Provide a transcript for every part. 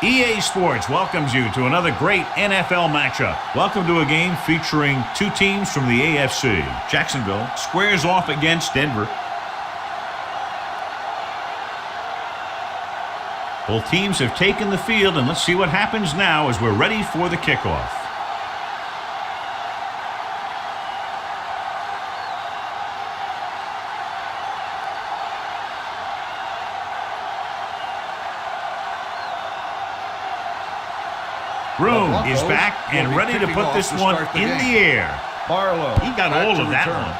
EA Sports welcomes you to another great NFL matchup. Welcome to a game featuring two teams from the AFC. Jacksonville squares off against Denver. Both teams have taken the field, and let's see what happens now as we're ready for the kickoff. Broom is back and ready to put this one in the air. Barlow. He got hold of that one.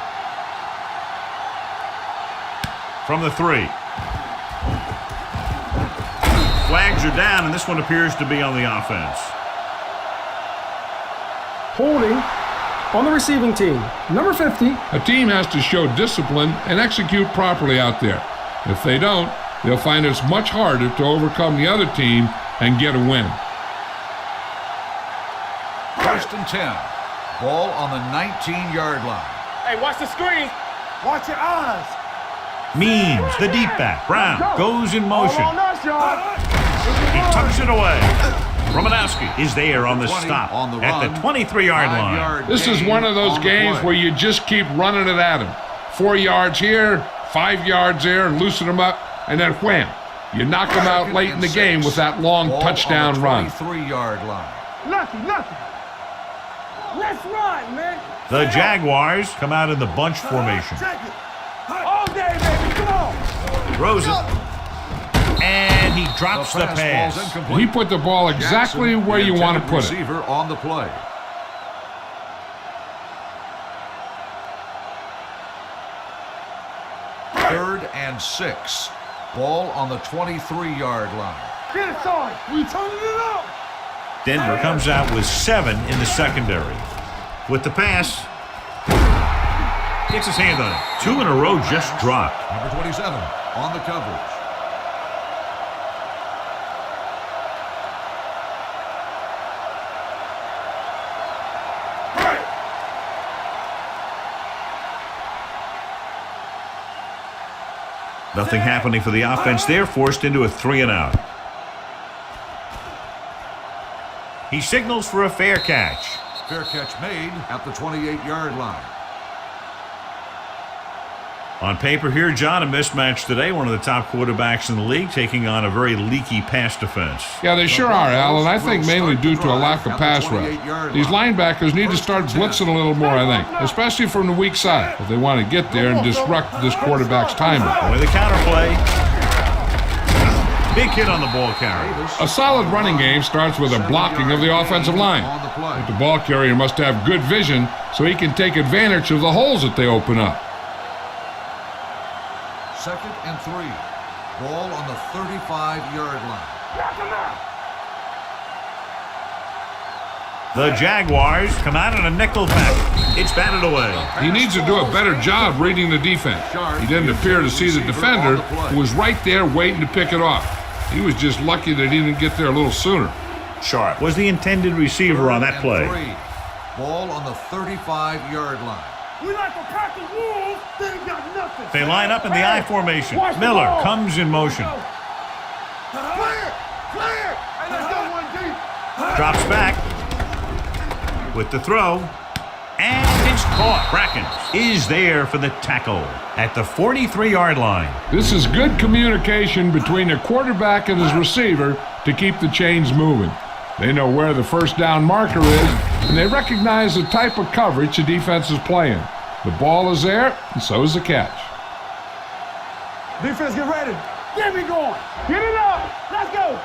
From the 3. Flags are down, and this one appears to be on the offense. Holding on the receiving team. Number 50. A team has to show discipline and execute properly out there. If they don't, they'll find it's much harder to overcome the other team and get a win. 1st and 10. Ball on the 19-yard line. Hey, watch the screen. Watch your eyes. Means the deep back. Brown goes in motion. He tucks it away. Romanowski is there on the stop at the 23-yard line. This is one of those games where you just keep running it at him. 4 yards here, 5 yards there, loosen them up, and then wham. You knock them out late in the game with that long touchdown run. 23-yard line. Lucky. Let's run, man. The Jaguars come out in the bunch formation. All day, baby. Come on. Throws it. And he drops the pass. He put the ball exactly where you want to put it. Receiver on the play. Third and 6. Ball on the 23-yard line. Get it, Sarge. We turning it up. Denver comes out with 7 in the secondary. With the pass, gets his hand on it. 2 in a row just dropped. Number 27 on the coverage. Nothing happening for the offense there, forced into a 3-and-out. He signals for a fair catch. Fair catch made at the 28-yard line. On paper here, John, a mismatch today. One of the top quarterbacks in the league taking on a very leaky pass defense. Yeah, they sure are, Al, and I think mainly due to a lack of pass rush. These linebackers need to start blitzing a little more, I think, especially from the weak side, if they want to get there and disrupt this quarterback's timing. With a counterplay. Big hit on the ball carrier. A solid running game starts with a blocking of the offensive line. But the ball carrier must have good vision so he can take advantage of the holes that they open up. 2nd and 3. Ball on the 35-yard line. The Jaguars come out in a nickel pack. It's batted away. He needs to do a better job reading the defense. He didn't appear to see the defender, who was right there waiting to pick it off. He was just lucky that he didn't get there a little sooner. Sharp was the intended receiver on that play. 3. Ball on the 35-yard line. We like to pack the wolves. They ain't got nothing. They line up in the I formation. Miller comes in motion. Clear. Hey, let's go one deep. Drops back with the throw. And it's caught. Brackens is there for the tackle at the 43-yard line. This is good communication between the quarterback and his receiver to keep the chains moving. They know where the first down marker is, and they recognize the type of coverage the defense is playing. The ball is there, and so is the catch. Defense, get ready. Get me going. Get it up. Let's go.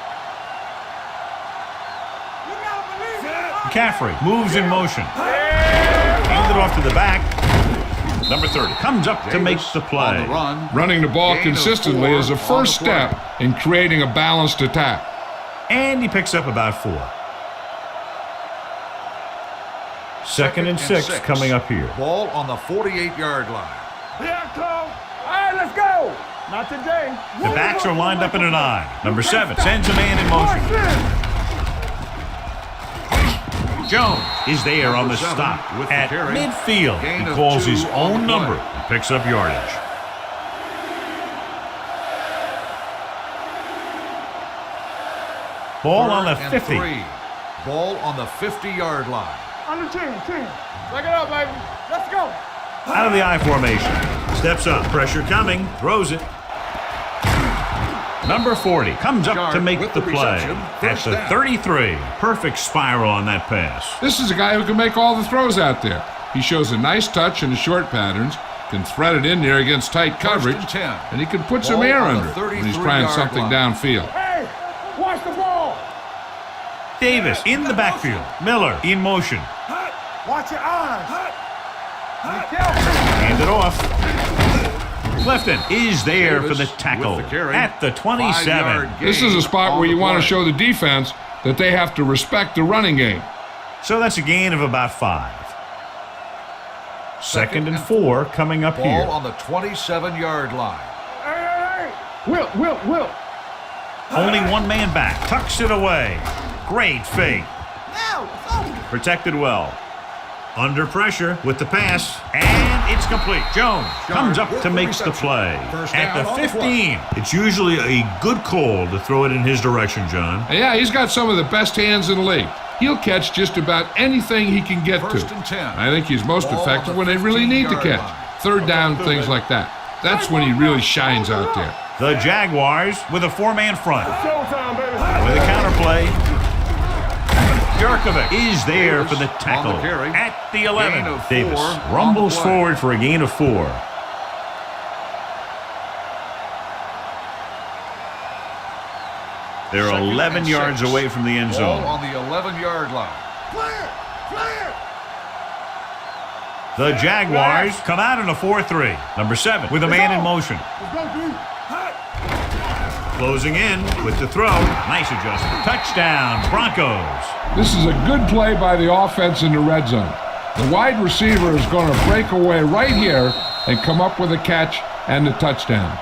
You gotta believe it. McCaffrey moves in motion. Handed off to the back. Number 30 comes up to make the play. Running the ball consistently is a first step in creating a balanced attack. And he picks up about 4. 2nd and 6 coming up here. Ball on the 48-yard line. Here I come. All right, let's go. Not today. The backs are lined up in an I. Number 7 sends a man in motion. Jones is there on the stop at midfield. He calls his own number and picks up yardage. Ball on the 3rd and 50. 3. Ball on the 50-yard line. Under 10. Take it up, baby. Let's go. Out of the I formation. Steps up. Pressure coming. Throws it. Number 40 comes up Yard to make with the the play. reception. At First the down. 33. Perfect spiral on that pass. This is a guy who can make all the throws out there. He shows a nice touch in the short patterns, can thread it in there against tight coverage, and 10. and he can put some Ball air on the under it when he's 33 trying yard something line. downfield. Hey, watch the ball. Davis in the backfield. Miller in motion. Watch your eyes. Be careful. Hand it off. Clifton is there for the Davis tackle with the carry. at the 27. 5-yard This is gain a spot on where the you want to play. show the defense that they have to respect the running game. So that's a gain of about 5. Second and 4 coming up Ball here. on the 27-yard line. Hey. Will. Only one man back. Tucks it away. Great fake. Now, it's over. Protected well. Under pressure with the pass, and it's complete. Jones comes up to make the play. At the 15. It's usually a good call to throw it in his direction, John. And yeah, he's got some of the best hands in the league. He'll catch just about anything he can get First to. and 10. I think he's most Ball on effective the when they really need to 15-yard catch. line. Third down, things like that. That's when he really shines out there. The Jaguars with a 4-man front. Showtime, baby. With a counterplay. Jurkovic is there for the Davis tackle on the carry. at the 11. Gain of 4 Davis on the rumbles play. forward for a gain of 4. They're Second 11 and yards 6. away from the end Ball zone. on the 11-yard line. Clear. The Jaguars come out in a 4-3. Number 7 with a man in motion. Let's go, D. Closing in with the throw. Nice adjustment. Touchdown, Broncos. This is a good play by the offense in the red zone. The wide receiver is going to break away right here and come up with a catch and the touchdown.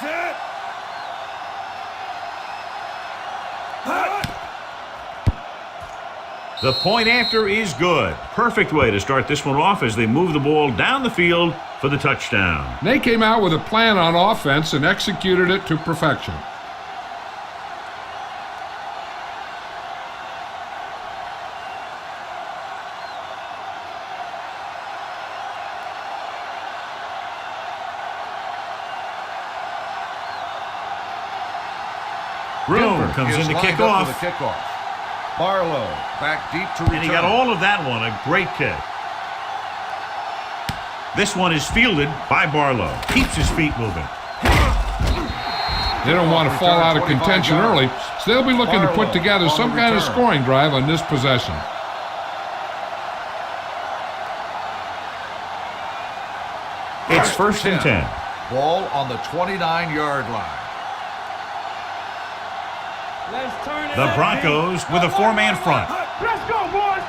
Set. The point after is good. Perfect way to start this one off as they move the ball down the field for the touchdown. They came out with a plan on offense and executed it to perfection. Broom comes Is in to lined kick up off. for the kickoff. Barlow back deep to return. And he got all of that one. A great kick. This one is fielded by Barlow. Keeps his feet moving. They don't want to fall out of contention early, so they'll be looking to put together some kind of scoring drive on this possession. It's first and 10. Ball on the 29-yard line. Let's turn it The up, Broncos with a 4-man front. Let's go, boys.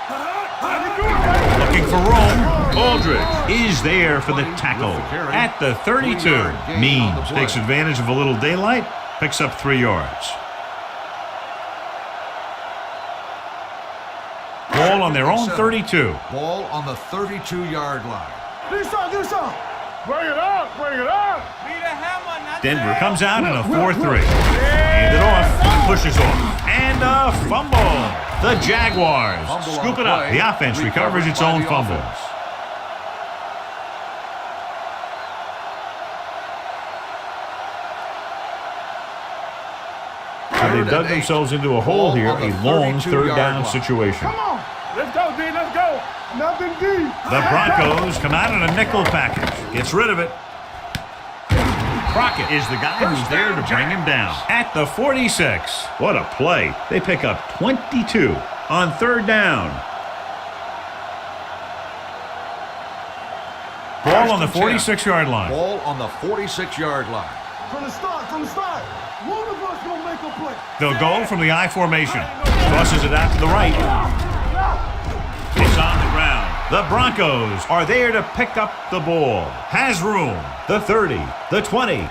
How you doing, baby? Looking for room. Aldridge is there for the tackle at the 32. 3-yard gain on the Means play. takes advantage of a little daylight. Picks up 3 yards. Ball on their own 32. Ball on the 32-yard line. Do something. Bring it up. Need a hammer, not Denver comes out in a 4-3. Hand it off. Pushes off. And a fumble. The Jaguars Fumble on scoop the it up. play. The offense recovers its Recovered by own the fumbles. offense. So they dug themselves into a hole here, a long third down situation. Come on. Let's go, D. Let's go. Nothing D. The Broncos come out in a nickel package. Gets rid of it. Crockett is the guy who's there to bring him down. At the 46. What a play. They pick up 22 on third down. Ball on the 46-yard line. Ball on the 46-yard line. From the start. One of us gonna make a play. They'll go from the I formation. Tosses it out to the right. It's on the ground. The Broncos are there to pick up the ball. Has room. The 30, the 20,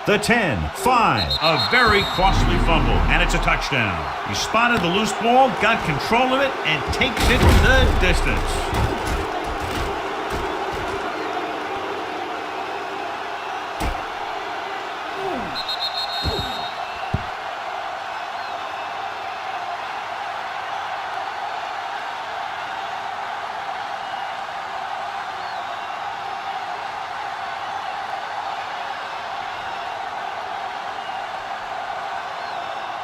The 10-5. A very costly fumble, and it's a touchdown. He spotted the loose ball, got control of it, and takes it the distance.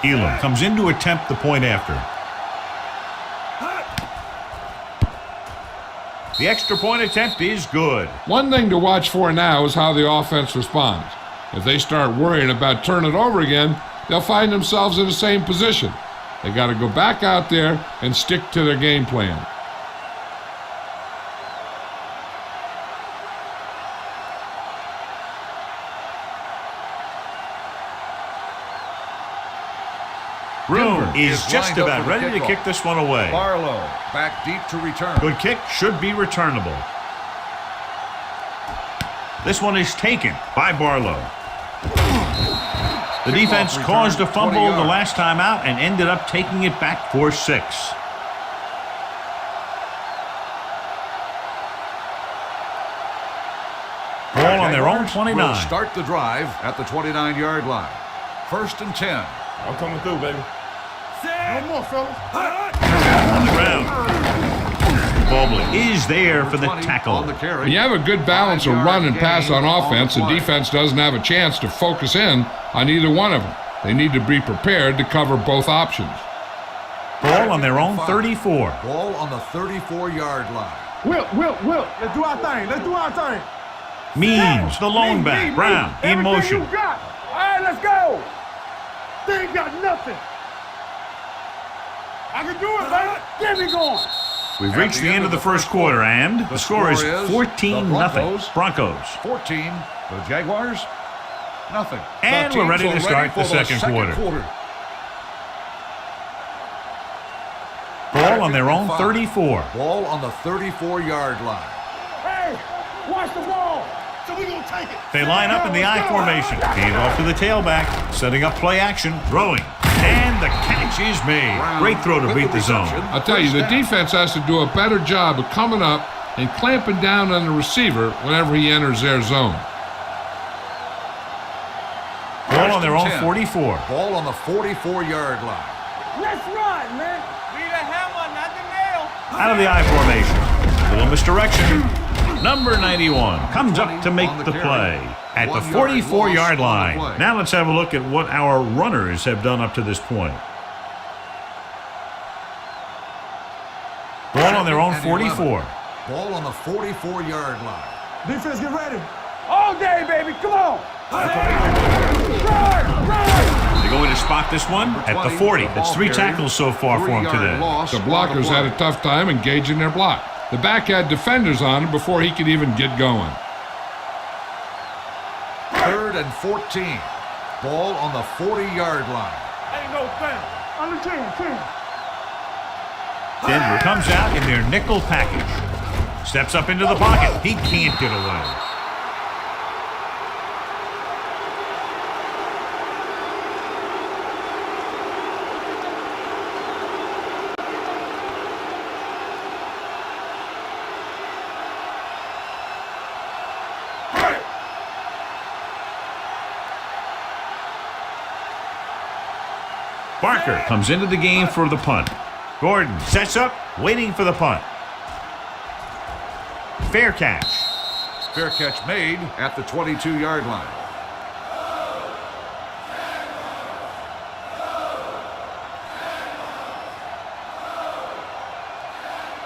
Elam comes in to attempt the point after. The extra point attempt is good. One thing to watch for now is how the offense responds. If they start worrying about turning it over again, they'll find themselves in the same position. They got to go back out there and stick to their game plan. Broom is just about ready to kick this one away. Barlow back deep to return. Good kick, should be returnable. This one is taken by Barlow. The defense caused a fumble the last time out and ended up taking it back for 6. Ball on their own 29. Will start the drive at the 29-yard line. 1st and 10. I'm coming through, baby. No more, fellas. On the ground. Ballboy is there for the tackle. When you have a good balance of run and pass on offense, the defense doesn't have a chance to focus in on either one of them. They need to be prepared to cover both options. Ball on their own 34. Ball on the 34-yard line. Will. Let's do our thing. Let's do our thing. Means the lone back. Brown in motion. You got. All right, let's go. They ain't got nothing. I can do it, baby. Get me going. We've reached the end of the first quarter, and the score is 14-0. Broncos. 14. The Jaguars, nothing. And we're ready to start the second quarter. Ball on their own 34. Ball on the 34-yard line. Hey, watch the ball. So we're going to take it. They line up in the I formation. Hand off to the tailback, setting up play action, throwing. And the catch is made. Great throw to beat the zone. I'll tell you, the defense has to do a better job of coming up and clamping down on the receiver whenever he enters their zone. Ball on their own 44. Ball on the 44-yard line. Let's run, man. Be the hammer, not the nail. Out of the I formation. Little misdirection. Number 91 comes up to make the play at the 44-yard line. Now let's have a look at what our runners have done up to this point. Ball on their own 44. Ball on the 44-yard line. Defense, get ready. All day, baby. Come on. They're going to spot this one at the 40. That's 3 tackles so far for him today. The blockers had a tough time engaging their block. The back had defenders on him before he could even get going. 3rd and 14. Ball on the 40-yard line. Ain't no thing. On the 10. Denver comes out in their nickel package. Steps up into the pocket. He can't get away. Barker comes into the game for the punt. Gordon sets up, waiting for the punt. Fair catch. Fair catch made at the 22-yard line.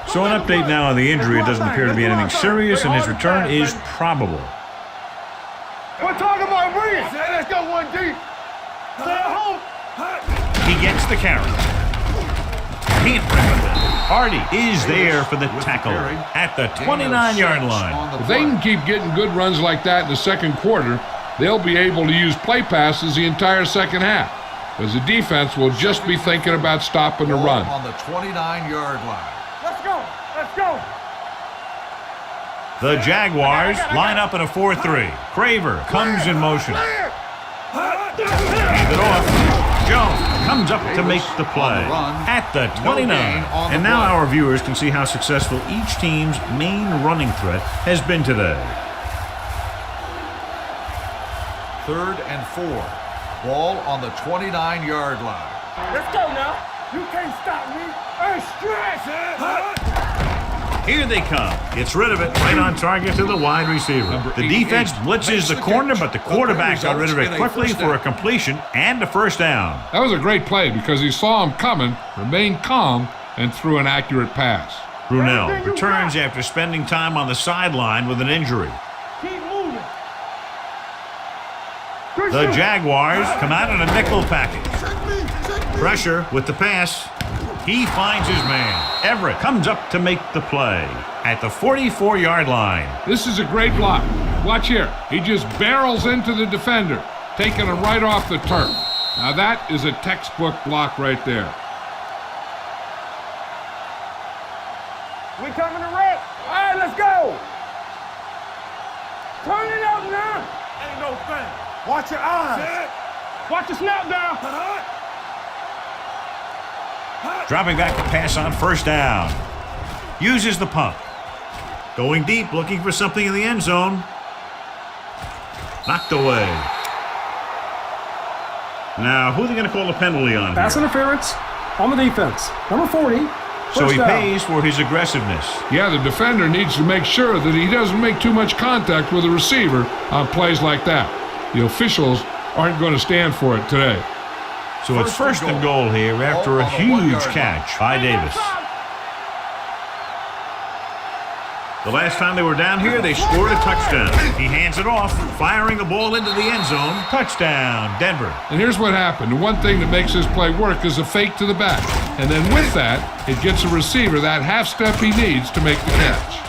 So an update now on the injury. It doesn't appear to be anything serious, and his return is probable. We're talking about bringing. Let's go 1 deep. Stay at home. He gets the carry. Can't bring it down. Hardy is there for the tackle at the 29-yard line. If they can keep getting good runs like that in the second quarter, they'll be able to use play passes the entire second half, because the defense will just be thinking about stopping the run. On the 29-yard line. Let's go. Let's go. The Jaguars line up in a 4-3. Craver comes in motion. Hand it off. Jones comes up to make the play at the 29. And now our viewers can see how successful each team's main running threat has been today. 3rd and 4. Ball on the 29-yard line. Let's go now. You can't stop me. Hey, stretch. Here they come. Gets rid of it. Right on target to the wide receiver. The defense blitzes the corner, but the quarterback got rid of it quickly for a completion and a first down. That was a great play because he saw him coming, remained calm, and threw an accurate pass. Brunell returns after spending time on the sideline with an injury. Keep moving. The Jaguars come out in a nickel package. Pressure with the pass. He finds his man. Everett comes up to make the play at the 44-yard line. This is a great block. Watch here. He just barrels into the defender, taking him right off the turf. Now that is a textbook block right there. We coming to wreck. All right, let's go. Turn it up now. Ain't no thing. Watch your eyes. Watch the snap down. Dropping back to pass on first down. Uses the pump. Going deep, looking for something in the end zone. Knocked away. Now, who are they going to call the penalty on Pass here? interference on the defense. Number 40. So he down. pays for his aggressiveness. Yeah, the defender needs to make sure that he doesn't make too much contact with the receiver on plays like that. The officials aren't going to stand for it today. So it's first and goal here after a huge catch by Davis. The last time they were down here, they scored a touchdown. He hands it off, firing a ball into the end zone. Touchdown, Denver. And here's what happened. The one thing that makes this play work is a fake to the back. And then with that, it gets the receiver that half step he needs to make the catch.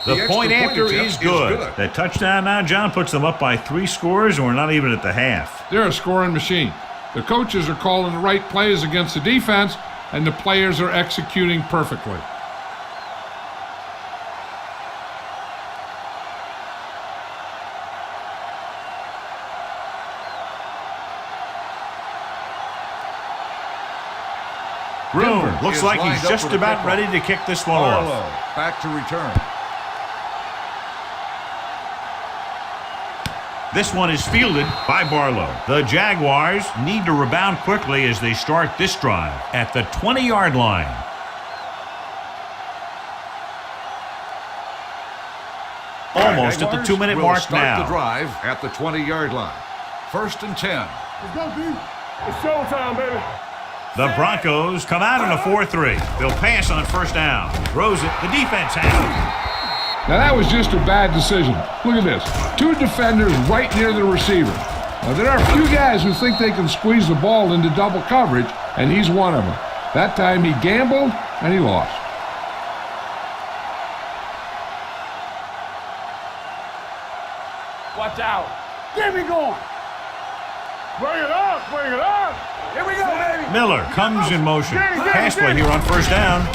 The point after is good. That touchdown now, John, puts them up by 3 scores, and we're not even at the half. They're a scoring machine. The coaches are calling the right plays against the defense, and the players are executing perfectly. Broom looks like he's just about ready to kick this one off. Back to return. This one is fielded by Barlow. The Jaguars need to rebound quickly as they start this drive at the 20-yard line. Almost at the 2-minute mark start now. The drive at the 20-yard line. 1st and 10. Let's go, B. It's showtime, baby. The Broncos come out in a 4-3. They'll pass on first down. Throws it. The defense has it. Now that was just a bad decision. Look at this. 2 defenders right near the receiver. Now there are a few guys who think they can squeeze the ball into double coverage, and he's one of them. That time he gambled, and he lost. Watch out. Get me going. Bring it up. Bring it up. Here we go, baby. Miller comes in motion. Pass play here on first down.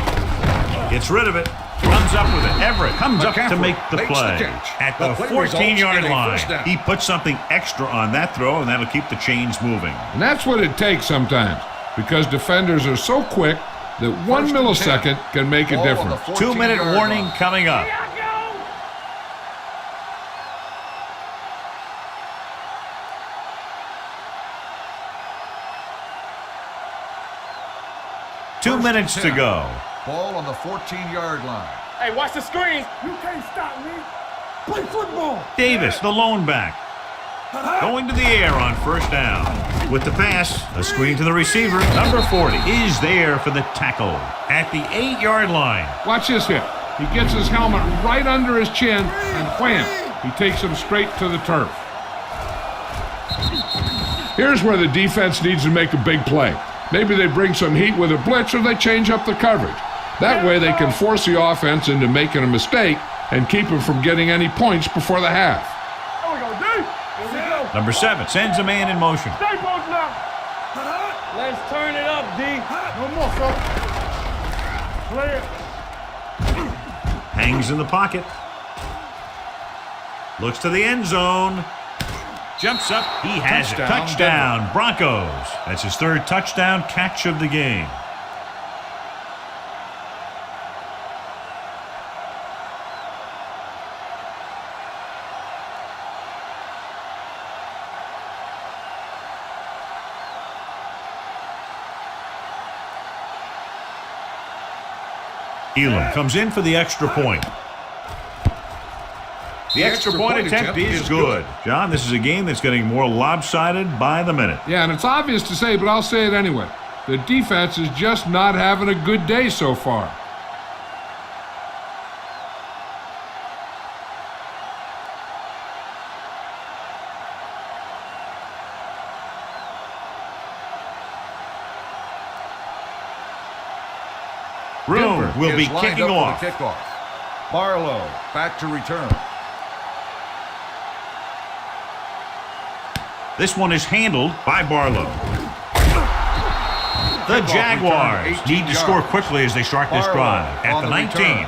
Gets rid of it. Runs up with it. Everett comes up to make the play at the 14-yard line. He puts something extra on that throw, and that'll keep the chains moving. And that's what it takes sometimes, because defenders are so quick that 1 millisecond can make a difference. 2-minute warning coming up. 2 minutes to go. Ball on the 14-yard line. Hey, watch the screen. You can't stop me. Play football. Davis, the lone back. Going to the air on first down. With the pass, a screen to the receiver. Number 40 is there for the tackle at the 8-yard line. Watch this here. He gets his helmet right under his chin, and wham, he takes him straight to the turf. Here's where the defense needs to make a big play. Maybe they bring some heat with a blitz or they change up the coverage. That way they can force the offense into making a mistake and keep them from getting any points before the half. There we go, D. Here we go. Number 7 sends a man in motion. Stay close now. Let's turn it up, D. No more, son. Play it. Hangs in the pocket. Looks to the end zone. Jumps up. He has it. Touchdown, Broncos. That's his 3rd touchdown catch of the game. Elam comes in for the extra point. The extra point attempt is good. John, this is a game that's getting more lopsided by the minute. Yeah, and it's obvious to say, but I'll say it anyway. The defense is just not having a good day so far. Room will be kicking off. Barlow back to return. This one is handled by Barlow. The Jaguars need to score quickly as they start this drive at the 19.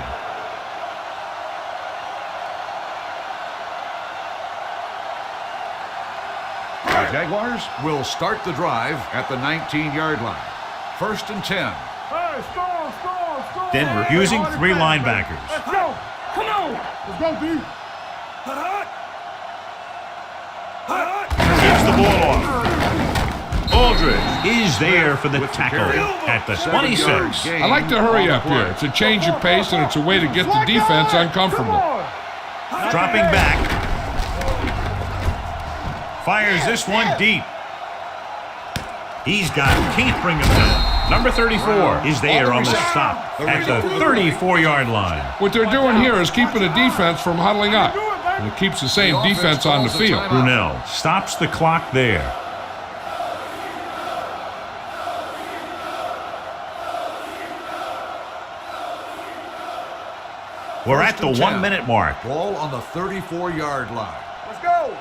The Jaguars will start the drive at the 19-yard line. 1st and 10. Hey, score. Denver using 3 linebackers. Let's go. Come on. Let's go, D. Gives the ball off. Aldridge is there for the tackle at the 26. I like to hurry up here. It's a change of pace and it's a way to get the defense uncomfortable. Dropping back. Fires this one deep. He's got it. Can't bring him down. Number 34 is there on the stop at the 34-yard line. What they're doing here is keeping the defense from huddling up. And it keeps the same defense on the field. Brunell stops the clock there. We're at the 1-minute mark. Ball on the 34-yard line. Let's go.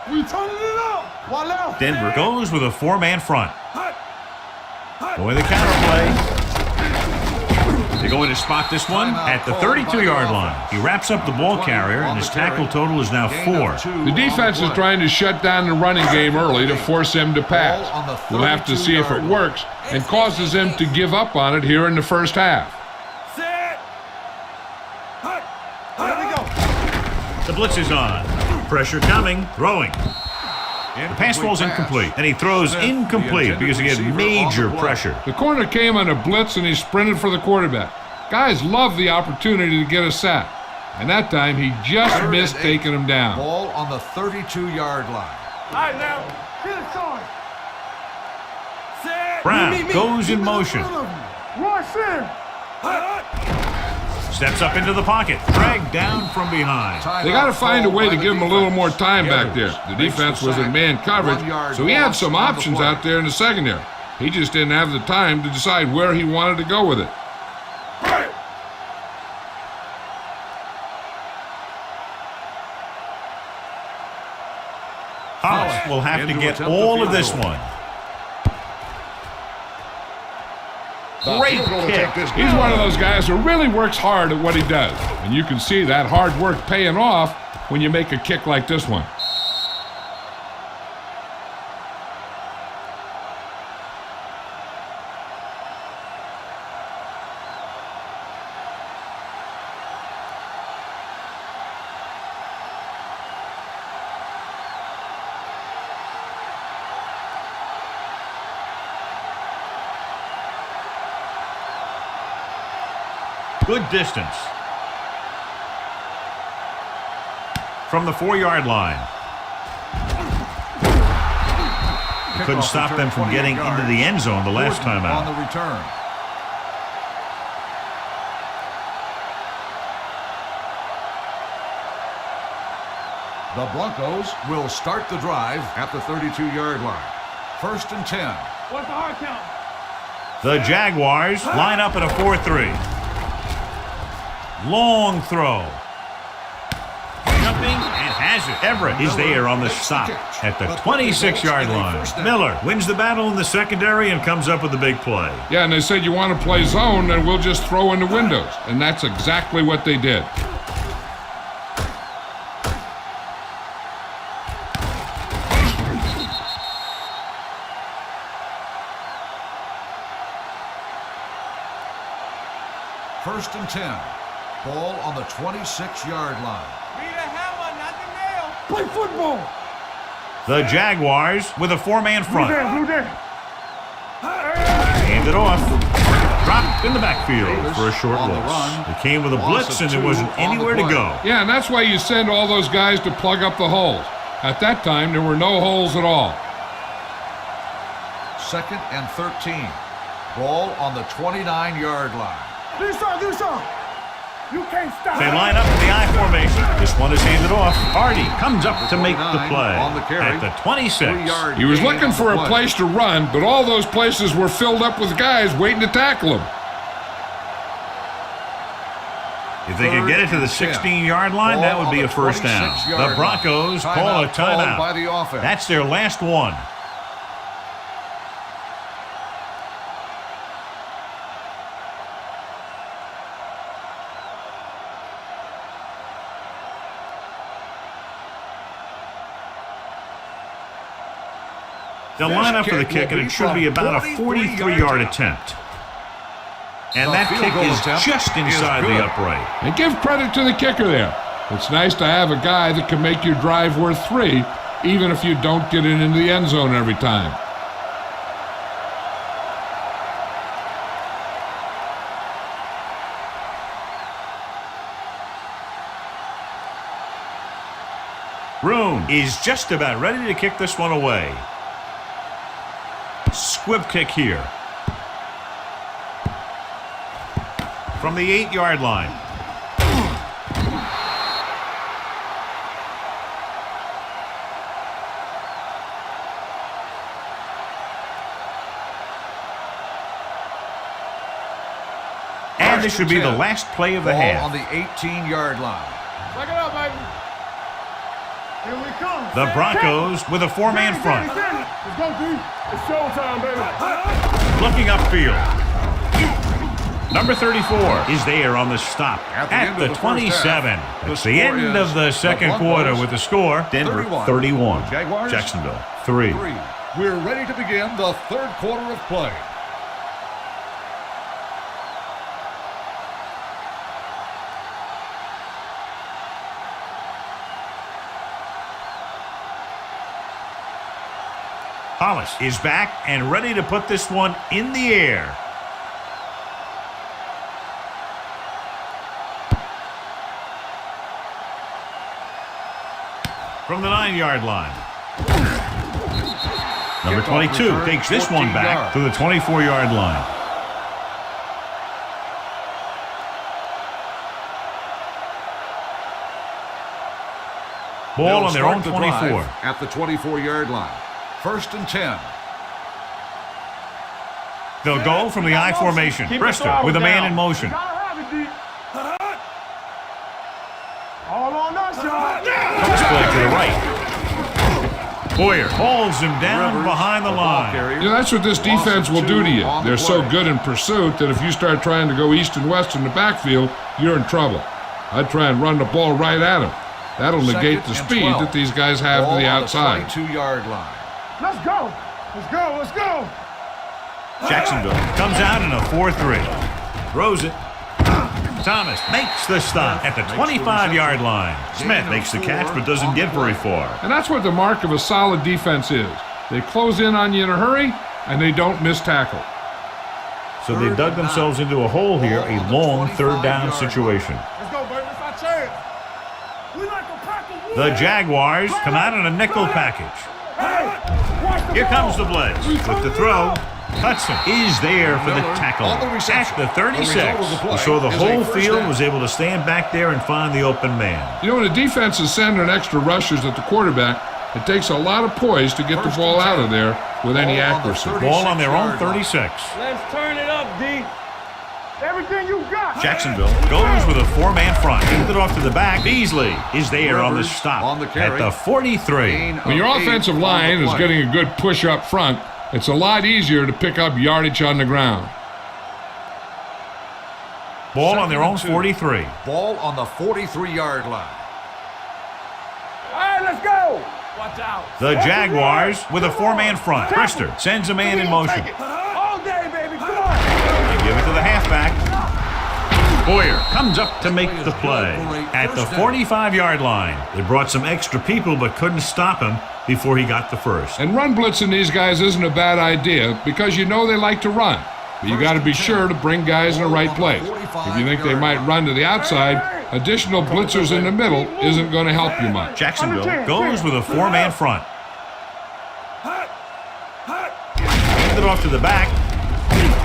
We turning it up. One out. Denver goes with a 4-man front. Going the counterplay. They're going to spot this one at the 32-yard line. He wraps up the ball carrier, and his tackle total is now 4. The defense is trying to shut down the running game early to force him to pass. We'll have to see if it works and causes him to give up on it here in the first half. The blitz is on. Pressure coming. Throwing. The pass ball's incomplete, and he throws incomplete because he had major pressure. The corner came on a blitz, and he sprinted for the quarterback. Guys love the opportunity to get a sack, and that time he just missed taking him down. Ball on the 32-yard line. All right, now. Get it going. Brown goes in motion. Rush in. Steps up into the pocket. Dragged down from behind. They got to find a way to give him a little more time back there. The defense was in man coverage, so he had some options out there in the secondary. He just didn't have the time to decide where he wanted to go with it. Hollis will have to get all of this one. Great kick. He's one of those guys who really works hard at what he does. And you can see that hard work paying off when you make a kick like this one. Good distance. From the 4-yard line. He couldn't stop them from getting into the end zone the last time out. On the return. The Broncos will start the drive at the 32-yard line. 1st and 10. What's the hard count? The Jaguars line up at a 4-3. Long throw. Jumping and has it. Everett is there on the stop at the 26-yard line. Miller wins the battle in the secondary and comes up with a big play. Yeah, and they said you want to play zone, and we'll just throw in the windows. And that's exactly what they did. First and 10. Ball on the 26-yard line. Be the hammer, not the nail. Play football. The Jaguars with a 4-man front. Blue down. Hand it off. Dropped in the backfield for a short on the loss. run. It came with a Loss blitz of and there 2 wasn't on the anywhere to play. go. Yeah, and that's why you send all those guys to plug up the holes. At that time, there were no holes at all. 2nd and 13. Ball on the 29-yard line. Do something. You can't stop. They line up in the I formation. This one is handed off. Hardy comes up to make the play on the carry. at the 26. 3-yard He was gain looking on for the a play. place to run, but all those places were filled up with guys waiting to tackle him. If they could get it to the 16-yard line, that would be a first down. The Broncos call a timeout. By the offense. That's their last one. They'll line up for the kick, and it should be about a 43-yard attempt. And that kick is just inside the upright. And give credit to the kicker there. It's nice to have a guy that can make your drive worth 3, even if you don't get it into the end zone every time. Room is just about ready to kick this one away. Squib kick here. From the 8-yard line. And this should be the last play of the Ball half. on the 18-yard line. Back it up, baby. Here we come. The Broncos with a 4-man front. Let's go, D. It's showtime, baby. Looking upfield. Number 34 is there on the stop at the 27. It's the end of the second quarter with the score. Denver 31. Jacksonville 3. We're ready to begin the third quarter of play. Hollis is back and ready to put this one in the air. From the 9-yard line. Number 22 takes this one back to the 24-yard line. Ball on their own 24. At the 24-yard line. 1st and 10. They'll go from the I formation. Brister with a man in motion. Gotta have it, D. All on us, y'all. Comes play to the right. Boyer holds him down behind the line. You know, that's what this defense will do to you. They're so good in pursuit that if you start trying to go east and west in the backfield, you're in trouble. I'd try and run the ball right at them. That'll negate the speed that these guys have to the outside. 22-yard line. Let's go. Let's go. Let's go. Jacksonville comes out in a 4-3. Throws it. Thomas makes the stop at the 25-yard line. Smith makes the catch but doesn't get very far. And that's what the mark of a solid defense is. They close in on you in a hurry, and they don't miss tackle. So they dug themselves into a hole here, a long third down situation. Let's go, baby. It's our chance. We like a pack of wood. The Jaguars come out in a nickel package. Hey, watch the Here ball. comes the blitz with the throw. Hudson is there for the tackle on the reception. at the 36. The result of the play You saw the is a whole first field down. was able to stand back there and find the open man. You know, when a defense is sending extra rushers at the quarterback, it takes a lot of poise to get the ball out of there with any Ball on the accuracy. 36. Ball on their own 36-yard line. 36. Let's turn it up, D. Everything you got. Jacksonville goes with a four-man front. Handed it off to the back. Beasley is there on the Rivers stop on the carry. at the 43. Gain When your of 8 offensive on the line is play. getting a good push up front, it's a lot easier to pick up yardage on the ground. Ball on their own Second and 2. 43. Ball on the 43-yard line. All right, let's go. Watch out. The Jaguars with a four-man front. Brister sends a man in motion. Take it. All day, baby. Come on. They give it to the halfback. Boyer comes up to make the play at the 45-yard line. They brought some extra people but couldn't stop him before he got the first. And run blitzing these guys isn't a bad idea because you know they like to run. But you got to be sure to bring guys in the right place. If you think they might run to the outside, additional blitzers in the middle isn't going to help you much. Jacksonville goes with a four-man front. Handed off to the back.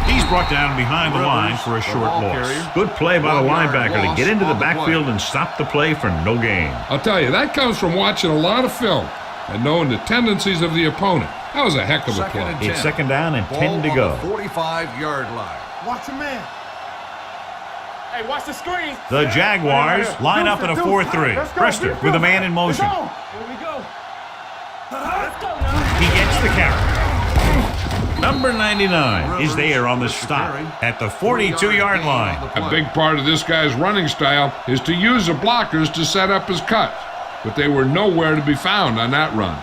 He's brought down behind the line for a short loss. Good play by the linebacker to get into the backfield and stop the play for no gain. I'll tell you, that comes from watching a lot of film and knowing the tendencies of the opponent. That was a heck of a Second play. and It's 10. second down and Ball 10 to on go. the 45-yard line. Watch your man. Hey, watch the screen. The Jaguars line up in a 4-3. Brister with a man in motion. Here we go. Let's go now. He gets the carry. Number 99 is there on the stop at the 42-yard line. A big part of this guy's running style is to use the blockers to set up his cuts, but they were nowhere to be found on that run.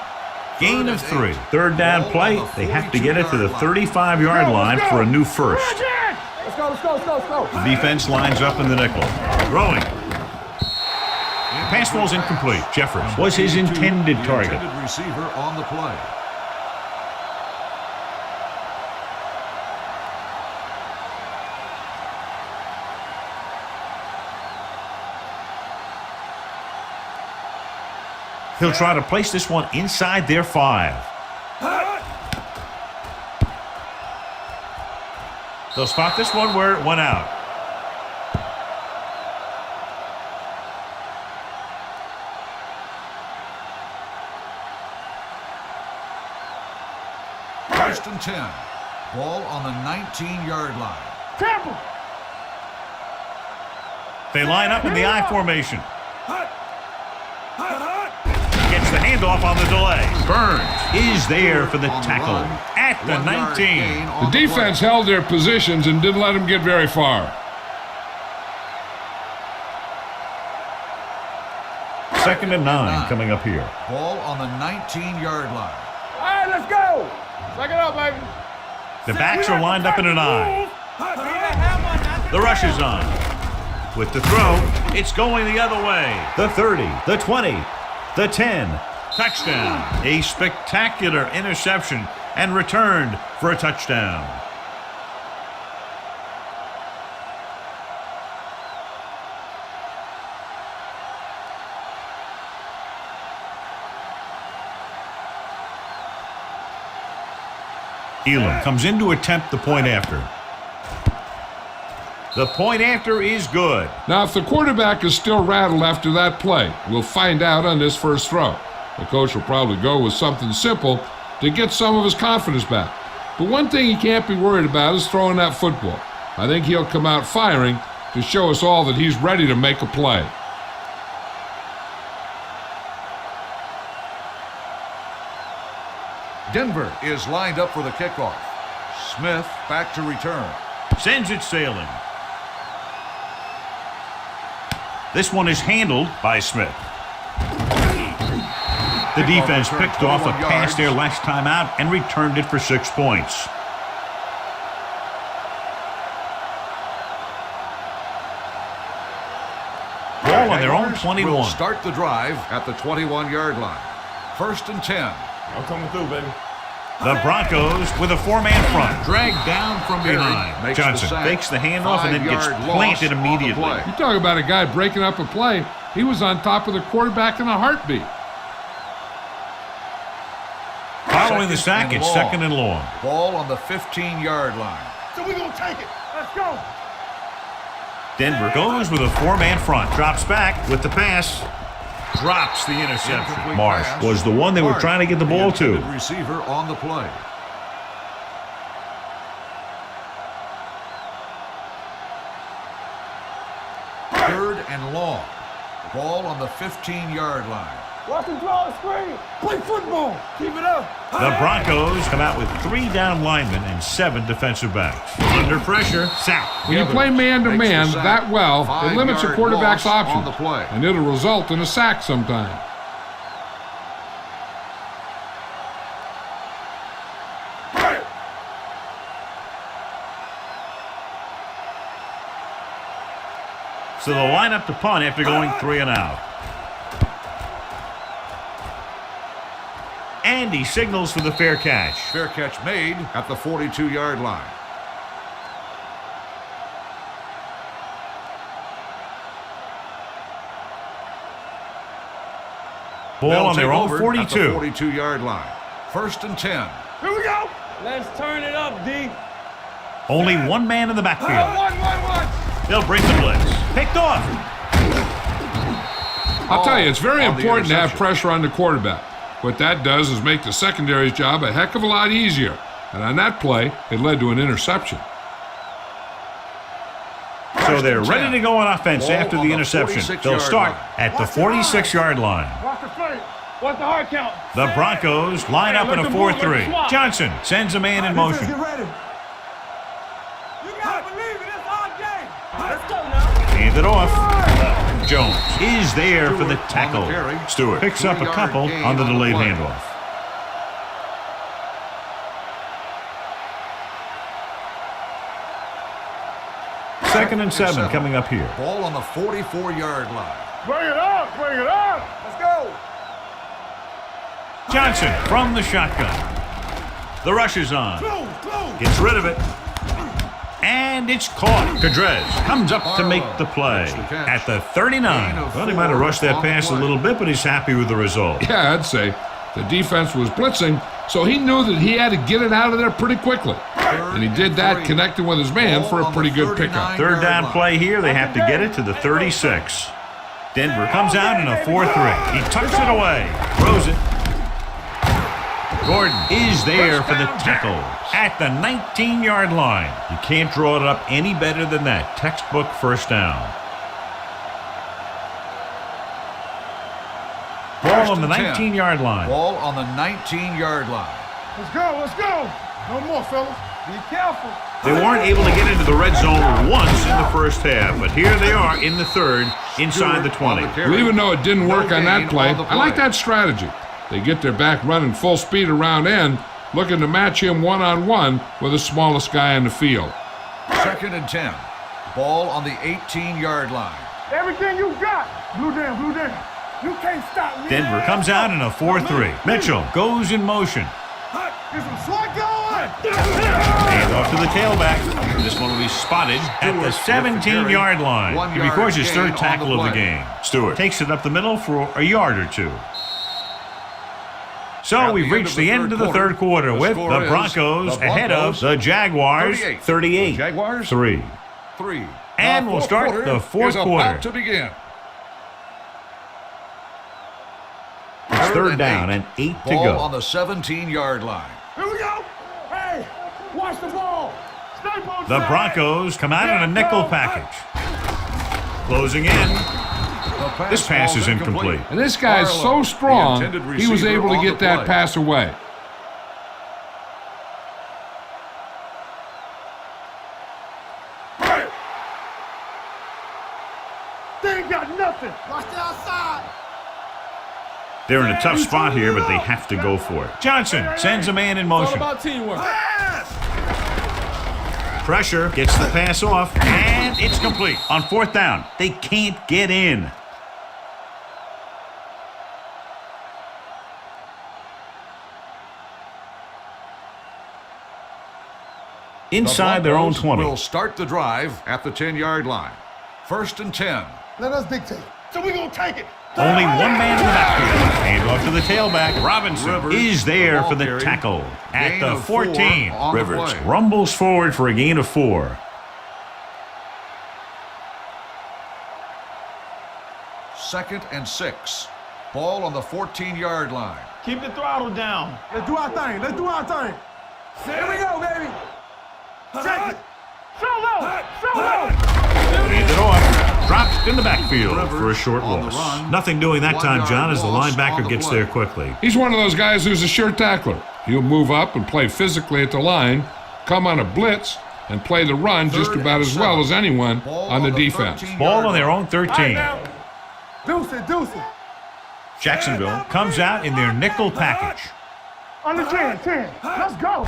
Gain of 3. Third down play. They have to get it to the 35-yard line for a new first. Let's go, let's go, let's go, let's go. The defense lines up in the nickel. Throwing. The pass ball's incomplete. Jeffers was his intended target. Intended receiver on the play. He'll try to place this one inside their 5. They'll spot this one where it went out. First and 10. Ball on the 19-yard line. Temple. They line up in the I formation. Gets the handoff on the delay. Burns is there for the On tackle run. at the 1 yard gain 19. on The defense play. held their positions and didn't let them get very far. Second and 9 coming up here. Ball on the 19-yard line. All right, let's go. Suck it up, baby. The backs are lined up in an I. The rush is on. With the throw, it's going the other way. The 30, the 20, the 10. Touchdown. A spectacular interception and returned for a touchdown. Elam comes in to attempt the point after. The point after is good. Now, if the quarterback is still rattled after that play, we'll find out on this first throw. The coach will probably go with something simple to get some of his confidence back. But one thing he can't be worried about is throwing that football. I think he'll come out firing to show us all that he's ready to make a play. Denver is lined up for the kickoff. Smith back to return. Sends it sailing. This one is handled by Smith. The defense picked off a pass there last time out and returned it for 6 points. Ball on their own Jaguars 21. will start the drive at the 21-yard line. First and 10. I'm coming through, baby. The Broncos with a four-man front, dragged down from behind. Makes the Johnson sack. fakes the handoff and then gets 5-yard loss planted on the immediately. play. You talk about a guy breaking up a play. He was on top of the quarterback in a heartbeat. Following the sack, it's second and long. Ball on the 15-yard line. So we're going to take it. Let's go. Denver goes with a four-man front. Drops back with the pass. Drops the interception. Incomplete Marsh pass. was the one they were Marsh, trying to get the ball to. intended receiver on the play. Third and long. Ball on the 15-yard line. Watch him draw a screen. Play football. Keep it up. The Broncos come out with 3 down linemen and 7 defensive backs. Under pressure, sack. When you play man-to-man that well, it limits a quarterback's options, on the play. and it'll result in a sack sometime. So they'll line up to punt after going 3 and out. And he signals for the fair catch. Fair catch made at the 42-yard line. Ball on their own 42. At the 42-yard line. First and 10. Here we go. Let's turn it up, D. Only one man in the backfield. One. They'll break the blitz. Picked off. I'll tell you, it's very on the important to have interception. pressure on the quarterback. What that does is make the secondary's job a heck of a lot easier. And on that play, it led to an interception. So they're ready to go on offense Ball after on the the interception. 46-yard They'll start line. at the 46-yard line. Watch the play. What's the hard count? The Broncos line up in a 4-3. Johnson sends a man in motion. Get ready. You gotta believe it. It's our game. Let's go now. Hand it off. Jones is there for the Stewart tackle. on the carry. Stewart picks up a 2-yard couple gain on the on the delayed play. handoff. Second and 7 coming up here. Ball on the 44-yard line. Bring it up. Bring it up. Let's go. Johnson from the shotgun. The rush is on. Close. Gets rid of it. And it's caught. Cadrez comes up to make the play at the 39. Well, he might have rushed that pass a little bit, but he's happy with the result. Yeah, I'd say the defense was blitzing, so he knew that he had to get it out of there pretty quickly. And he did that connecting with his man for a pretty good pickup. Third down play here. They have to get it to the 36. Denver comes out in a 4-3. He tucks it away. Throws it. Gordon is there for the tackle at the 19-yard line. You can't draw it up any better than that. Textbook first down. Ball on the 19-yard line. Ball on the 19-yard line. Let's go. Let's go. No more, fellas. Be careful. They weren't able to get into the red zone once in the first half, but here they are in the third, inside the 20. Well, even though it didn't work on that play, I like that strategy. They get their back running full speed around end, looking to match him one-on-one with the smallest guy in the field. Second and 10. Ball on the 18-yard line. Everything you got. Blue down. You can't stop me. Denver comes out in a 4-3. Mitchell goes in motion. Get some slot going. Hand off to the tailback. This one will be spotted at the 17-yard line. He records his third tackle of the game. Stewart takes it up the middle for a yard or two. So we've reached the end of the third quarter with the Broncos ahead of the Jaguars 38. Jaguars 3. 3. And we'll start the fourth quarter. About to begin. It's third down and 8 to Ball go. on the 17-yard line. Here we go. Hey, watch the ball. Snipe on The track. Broncos come out in a nickel package. Closing in. This pass is incomplete. And this guy's so strong, he was able to get that pass away. They ain't got nothing. Watch the outside. They're in a tough spot here, but they have to go for it. Johnson sends a man in It's all motion. about teamwork. Pressure gets the pass off, and it's complete. On fourth down, they can't get in. Inside their own 20. Will start the drive at the 10-yard line. First and 10. Let us dictate. So we're going to take it. Only one man in the backfield. Hand off to the tailback. Robinson Rivers, is there the for the ball carrier. tackle at Gain the of 4 14. on the Rivers play. rumbles forward for a gain of 4. Second and 6. Ball on the 14-yard line. Keep the throttle down. Let's do our thing. Let's do our thing. Here we go, baby. Check it. Hand it off. Dropped in the backfield for a short on the loss. run. Nothing doing that 1 time, yard John, as the loss on linebacker the gets play. there quickly. He's one of those guys who's a sure tackler. He'll move up and play physically at the line, come on a blitz, and play the run just Third about and as well 7. as anyone Ball on the the defense. 13-yard Ball on their line. own 13. Deuce it, deuce it. Jacksonville comes out in their nickel package. On the 10. Let's go.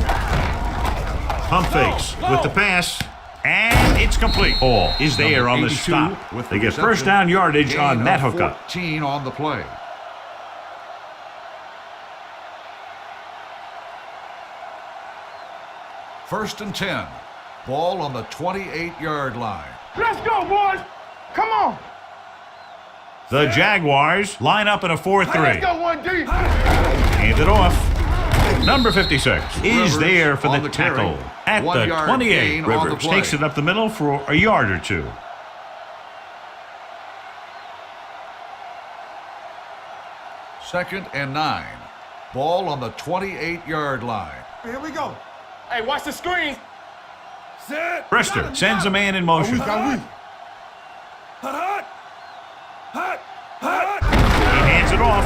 Pump fakes with the pass. And it's complete. Ball is there on the 82 stop. with They the get first reception. down yardage Gain on that of hookup. 14 on the play. First and 10. Ball on the 28-yard line. Let's go, boys. Come on. The Jaguars line up in a 4-3. Let's go, 1D. Hand it off. Number 56 is Rivers there for on the the carry. tackle at 1 the yard 28. gain on the Rivers play. takes it up the middle for a yard or 2. Second and 9. Ball on the 28-yard line. Here we go. Hey, watch the screen. Set. Brister sends a man in motion. He Got we. hands it off.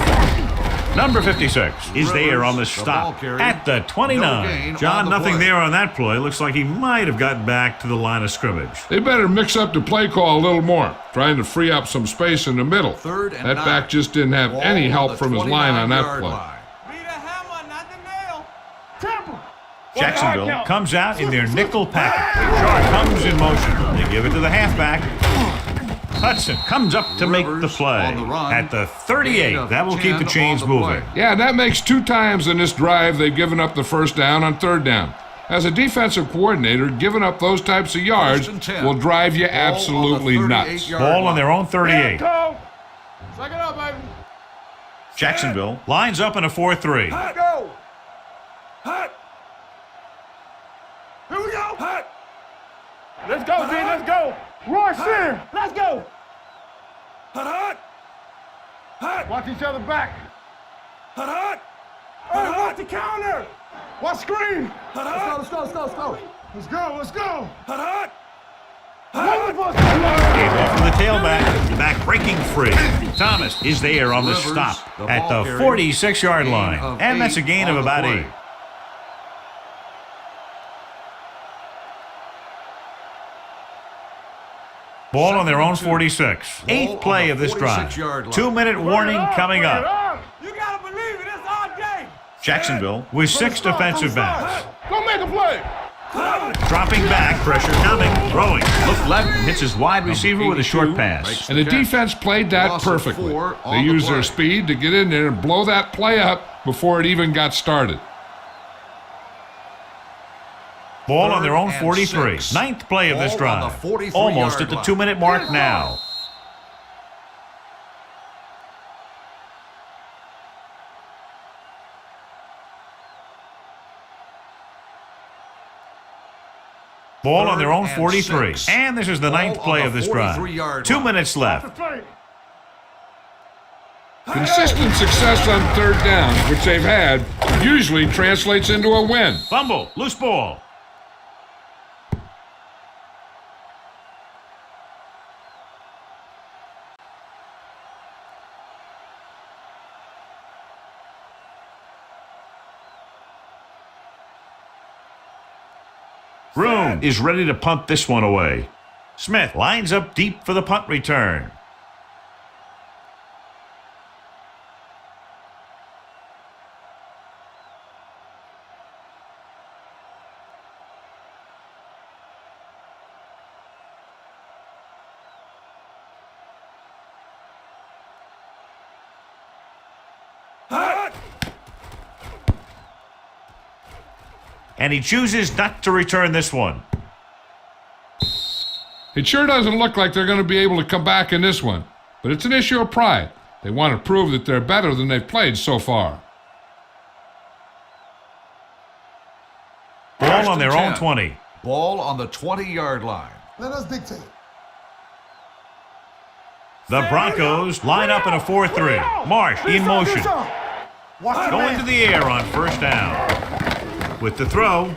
Number 56 is there on the Rivers, the ball stop carrier. at the 29. No gain on John, the nothing play. there on that play. Looks like he might have gotten back to the line of scrimmage. They better mix up the play call a little more, trying to free up some space in the middle. Third and That 9. back just didn't have Ball any on help the from his line on that 29-yard play. line. Be the hammer, not the nail. Temple. Jacksonville comes out in their nickel package. Sharp comes in motion. They give it to the halfback. Hudson comes up to make the Rivers play on the run. at the 38. Gain of That will keep the 10 chains on the moving. play. Yeah, that makes 2 times in this drive they've given up the first down on third down. As a defensive coordinator, giving up those types of yards First and 10. will drive you Ball on the absolutely nuts. 38-yard Ball on line. their own 38. Go. Check it out, baby. Jacksonville lines up in a 4-3. Let's go. Here we go. Let's go, D. Let's go. Rush in. Let's go. Watch each other back. Hey, watch the counter. Watch screen. Let's go. Let's go. One of us. Gave off to the tailback. The back breaking free. Thomas is there on the Rivers, stop the at ball the carrier. 46-yard Gain line. of And that's a 8 gain of on the about play. 8. Ball on their own 46. Ball Eighth on play the of this drive. 46-yard line. 2-minute warning coming up. You gotta believe it. It's our game. Jacksonville with 6 defensive backs. Go make a play. Dropping back, pressure coming, throwing. Look left and hits his wide receiver with a short pass. And the defense played that Loss of perfectly. 4 They on the used their play. speed to get in there and blow that play up before it even got started. Ball on their own Third and 43. 6. Ninth play of this Ball on the drive. 43-yard Almost at the line. 2-minute mark now. Ball on their own Third and 43. 6. And this is the Ball ninth on play the of this drive. 43-yard 2 line. minutes left. Consistent success on third down, which they've had, usually translates into a win. Fumble, loose ball. Room is ready to punt this one away. Smith lines up deep for the punt return. And he chooses not to return this one. It sure doesn't look like they're going to be able to come back in this one, but it's an issue of pride. They want to prove that they're better than they've played so far. Ball on their own 20. Ball on the 20-yard line. Let us dictate. The Broncos line up in a 4-3. Marsh in motion. Going to the air on first down. With the throw.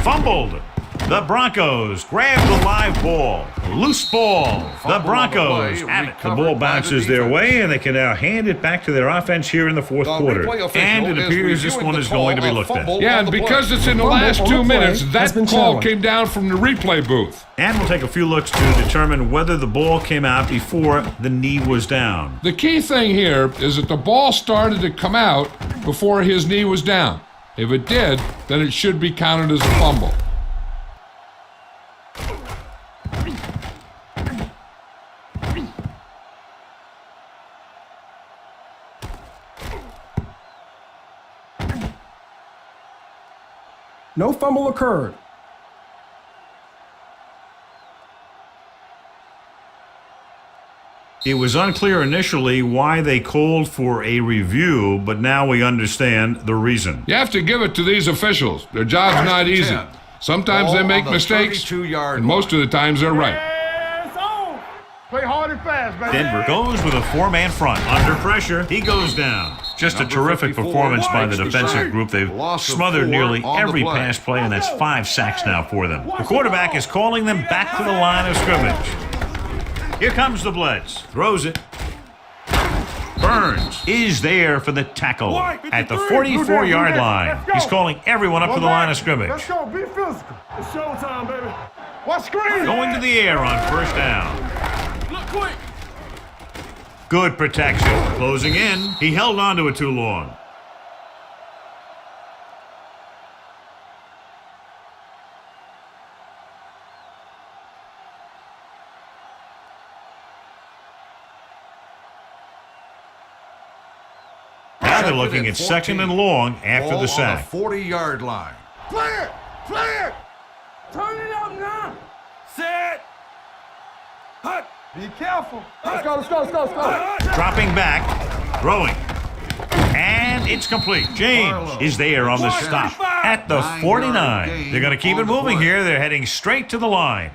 Fumbled. The Broncos grab the live ball. Loose ball. The Broncos have it. The ball bounces their way, and they can now hand it back to their offense here in the fourth quarter. And it appears this one is going to be looked at. Yeah, and because it's in the last 2 minutes, that call came down from the replay booth. And we'll take a few looks to determine whether the ball came out before the knee was down. The key thing here is that the ball started to come out before his knee was down. If it did, then it should be counted as a fumble. No fumble occurred. It was unclear initially why they called for a review, but now we understand the reason. You have to give it to these officials. Their job's not easy. Sometimes they make mistakes, and most of the times they're right. Hands on. Play hard and fast, baby. Denver goes with a four-man front. Under pressure, he goes down. Just a terrific performance by the defensive group. They've smothered nearly every pass play, and that's 5 sacks now for them. The quarterback is calling them back to the line of scrimmage. Here comes the blitz. Throws it. Burns is there for the tackle at the 44-yard line. He's calling everyone up to the line of scrimmage. Let's go. Be physical. It's showtime, baby. Watch screen. Going to the air on first down. Look quick. Good protection. Closing in. He held on to it too long. Now they're looking at second and long after the sack. Ball on the 40-yard line. Play it. Play it. Turn it up now. Set. Hut. Be careful. Let's go. Let's go. Let's go. Let's go. Dropping back. Throwing. And it's complete. James is there on the stop at the 49. They're going to keep it moving here. They're heading straight to the line.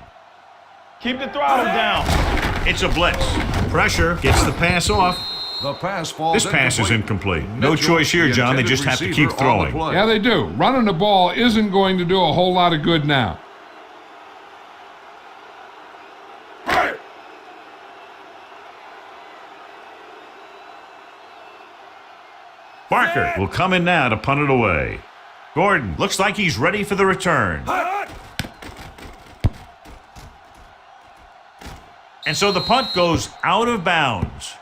Keep the throttle down. It's a blitz. Pressure gets the pass off. The pass falls. This pass is incomplete. No choice here, John. They just have to keep throwing. Yeah, they do. Running the ball isn't going to do a whole lot of good now. Barker will come in now to punt it away. Gordon looks like he's ready for the return. And so the punt goes out of bounds.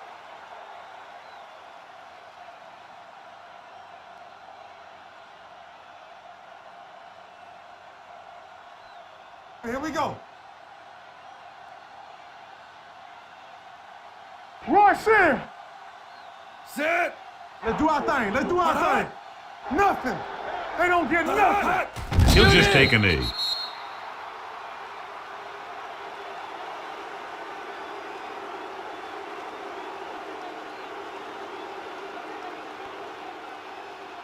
Here we go. Rush in. Set. Let's do our thing. Let's do our thing. Nothing. They don't get nothing. He'll just take a knee.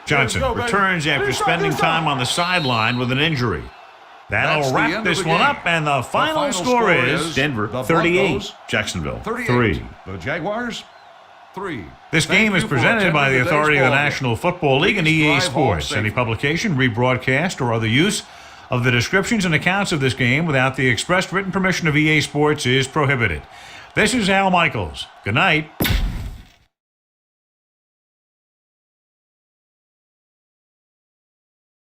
Johnson returns after spending time on the sideline with an injury. That'll wrap this one up, and the final score is Denver 38, Jacksonville 3. The Jaguars 3. This game is presented by the authority of the National Football League and EA Sports. Any publication, rebroadcast, or other use of the descriptions and accounts of this game without the express written permission of EA Sports is prohibited. This is Al Michaels. Good night.